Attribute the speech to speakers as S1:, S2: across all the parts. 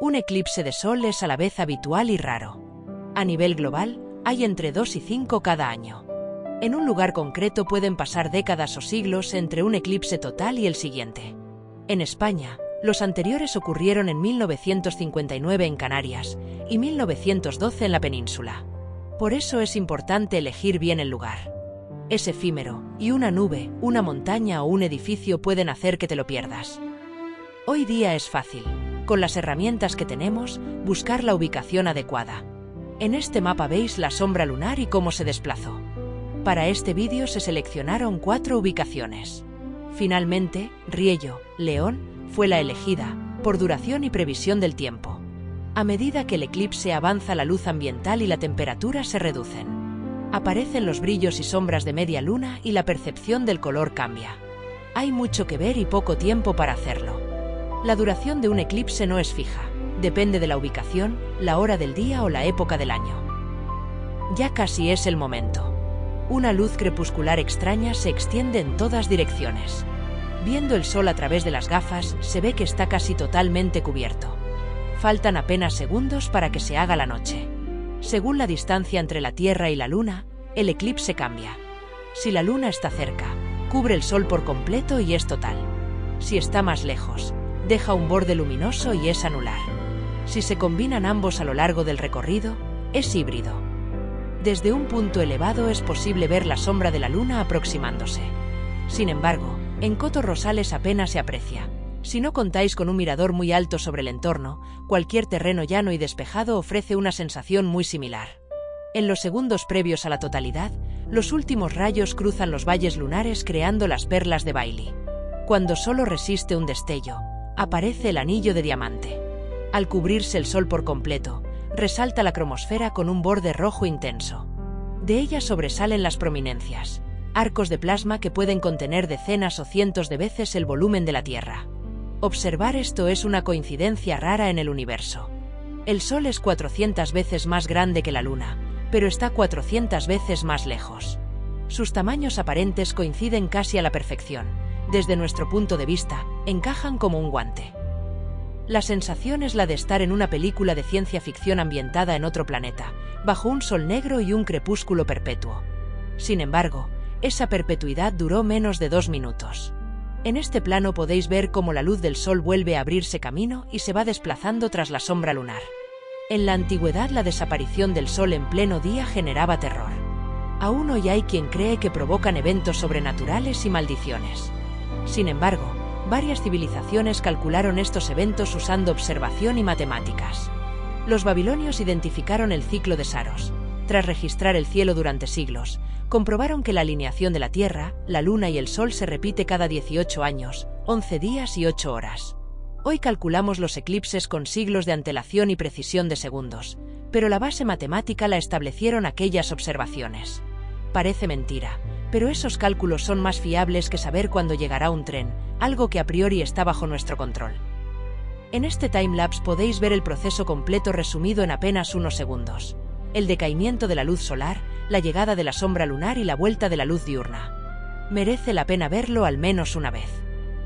S1: Un eclipse de sol es a la vez habitual y raro. A nivel global, hay entre 2 y 5 cada año. En un lugar concreto pueden pasar décadas o siglos entre un eclipse total y el siguiente. En España, los anteriores ocurrieron en 1959 en Canarias y 1912 en la península. Por eso es importante elegir bien el lugar. Es efímero, y una nube, una montaña o un edificio pueden hacer que te lo pierdas. Hoy día es fácil, con las herramientas que tenemos, buscar la ubicación adecuada. En este mapa veis la sombra lunar y cómo se desplazó. Para este vídeo se seleccionaron 4 ubicaciones. Finalmente, Riello, León, fue la elegida, por duración y previsión del tiempo. A medida que el eclipse avanza, la luz ambiental y la temperatura se reducen. Aparecen los brillos y sombras de media luna y la percepción del color cambia. Hay mucho que ver y poco tiempo para hacerlo. La duración de un eclipse no es fija, depende de la ubicación, la hora del día o la época del año. Ya casi es el momento. Una luz crepuscular extraña se extiende en todas direcciones. Viendo el sol a través de las gafas, se ve que está casi totalmente cubierto. Faltan apenas segundos para que se haga la noche. Según la distancia entre la Tierra y la Luna, el eclipse cambia. Si la Luna está cerca, cubre el sol por completo y es total. Si está más lejos, deja un borde luminoso y es anular. Si se combinan ambos a lo largo del recorrido, es híbrido. Desde un punto elevado es posible ver la sombra de la Luna aproximándose. Sin embargo, en Cotos Rosales apenas se aprecia. Si no contáis con un mirador muy alto sobre el entorno, cualquier terreno llano y despejado ofrece una sensación muy similar. En los segundos previos a la totalidad, los últimos rayos cruzan los valles lunares creando las perlas de Bailey. Cuando solo resiste un destello, aparece el anillo de diamante. Al cubrirse el sol por completo, resalta la cromosfera con un borde rojo intenso. De ella sobresalen las prominencias, arcos de plasma que pueden contener decenas o cientos de veces el volumen de la Tierra. Observar esto es una coincidencia rara en el universo. El Sol es 400 veces más grande que la Luna, pero está 400 veces más lejos. Sus tamaños aparentes coinciden casi a la perfección. Desde nuestro punto de vista, encajan como un guante. La sensación es la de estar en una película de ciencia ficción ambientada en otro planeta, bajo un sol negro y un crepúsculo perpetuo. Sin embargo, esa perpetuidad duró menos de 2 minutos. En este plano podéis ver cómo la luz del sol vuelve a abrirse camino y se va desplazando tras la sombra lunar. En la antigüedad la desaparición del sol en pleno día generaba terror. Aún hoy hay quien cree que provocan eventos sobrenaturales y maldiciones. Sin embargo, varias civilizaciones calcularon estos eventos usando observación y matemáticas. Los babilonios identificaron el ciclo de Saros. Tras registrar el cielo durante siglos, comprobaron que la alineación de la Tierra, la Luna y el Sol se repite cada 18 años, 11 días y 8 horas. Hoy calculamos los eclipses con siglos de antelación y precisión de segundos, pero la base matemática la establecieron aquellas observaciones. Parece mentira, pero esos cálculos son más fiables que saber cuándo llegará un tren, algo que a priori está bajo nuestro control. En este timelapse podéis ver el proceso completo resumido en apenas unos segundos. El decaimiento de la luz solar, la llegada de la sombra lunar y la vuelta de la luz diurna. Merece la pena verlo al menos una vez.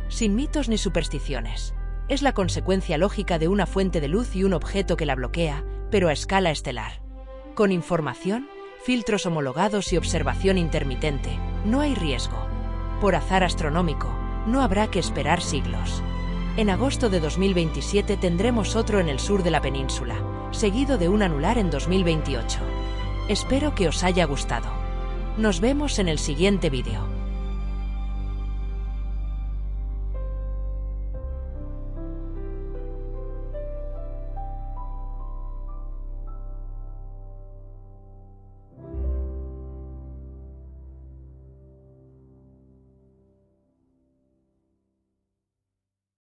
S1: Sin mitos ni supersticiones. Es la consecuencia lógica de una fuente de luz y un objeto que la bloquea, pero a escala estelar. Con información, filtros homologados y observación intermitente, no hay riesgo. Por azar astronómico, no habrá que esperar siglos. En agosto de 2027 tendremos otro en el sur de la península, seguido de un anular en 2028. Espero que os haya gustado. Nos vemos en el siguiente vídeo.